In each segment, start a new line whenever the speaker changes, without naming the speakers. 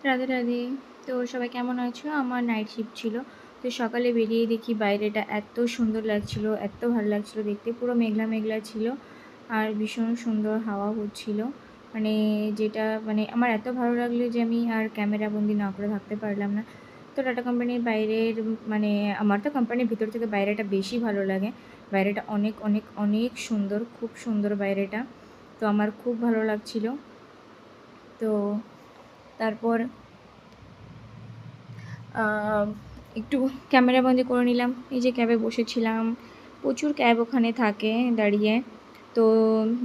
রাধে রাধে। তো সবাই কেমন আছো? আমার নাইট শিফট ছিল। তো সকালে বেরিয়েই দেখি বাইরেটা এত সুন্দর লাগছিল, এত ভালো লাগছিল দেখতে। পুরো মেঘলা মেঘলা ছিল আর ভীষণ সুন্দর হাওয়া হচ্ছিল। মানে যেটা মানে আমার এত ভালো লাগলো যে আমি আর ক্যামেরা বন্দি না করে থাকতে পারলাম না। তো টাটা কোম্পানির বাইরের মানে আমার তো কোম্পানির ভিতর থেকে বাইরেটা বেশি ভালো লাগে। বাইরেটা অনেক অনেক অনেক সুন্দর, খুব সুন্দর বাইরেটা। তো আমার খুব ভালো লাগছিল। তো তারপর একটু ক্যামেরাবন্দি করে নিলাম। এই যে ক্যাবে বসেছিলাম, প্রচুর ক্যাব ওখানে থাকে দাঁড়িয়ে। তো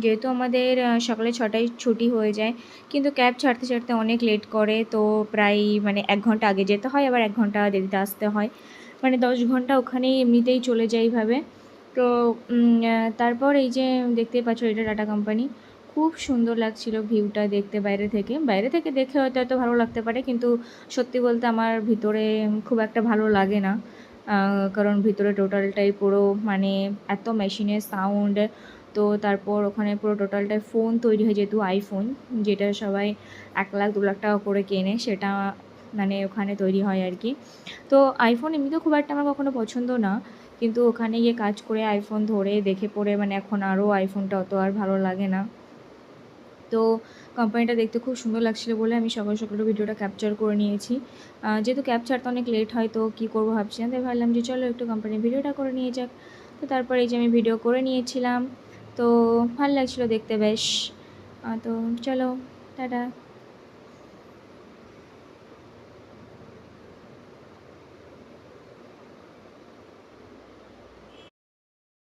যেহেতু আমাদের সকালে 6টায় ছুটি হয়ে যায়, কিন্তু ক্যাব ছাড়তে ছাড়তে অনেক লেট করে। তো প্রায় মানে 1 ঘন্টা আগে যেতে হয়, আবার 1 ঘন্টা দেরিতে আসতে হয়। মানে 10 ঘন্টা ওখানেই এমনিতেই চলে যায় এইভাবে। তো তারপর এই যে দেখতেই পাচ্ছ, এটা টাটা কোম্পানি। খুব সুন্দর লাগছিল ভিউটা দেখতে বাইরে থেকে। বাইরে থেকে দেখে হয়তো এত ভালো লাগতে পারে, কিন্তু সত্যি বলতে আমার ভিতরে খুব একটা ভালো লাগে না। কারণ ভিতরে টোটালটাই পুরো মানে এত মেশিনের সাউন্ড। তো তারপর ওখানে পুরো টোটালটায় ফোন তৈরি হয়, যেহেতু আইফোন, যেটা সবাই 1 লাখ 2 লাখ টাকা করে কেনে, সেটা মানে ওখানে তৈরি হয় আর কি। তো আইফোন এমনিতেও খুব একটা আমার কখনো পছন্দ না, কিন্তু ওখানে গিয়ে কাজ করে আইফোন ধরে দেখে পড়ে মানে এখন আরও আইফোনটা অত আর ভালো লাগে না। তো কোম্পানিটা দেখতে খুব সুন্দর লাগছিলো বলে আমি সকাল সকাল ভিডিওটা ক্যাপচার করে নিয়েছি। যেহেতু ক্যাব ছাড়তে অনেক লেট হয়, তো কী করবো ভাবছিলাম, তাই ভাবলাম যে চলো একটু কোম্পানির ভিডিওটা করে নিয়ে যাক। তো তারপর এই যে আমি ভিডিও করে নিয়েছিলাম। তো ভালো লাগছিলো দেখতে বেশ। তো চলো, টাটা।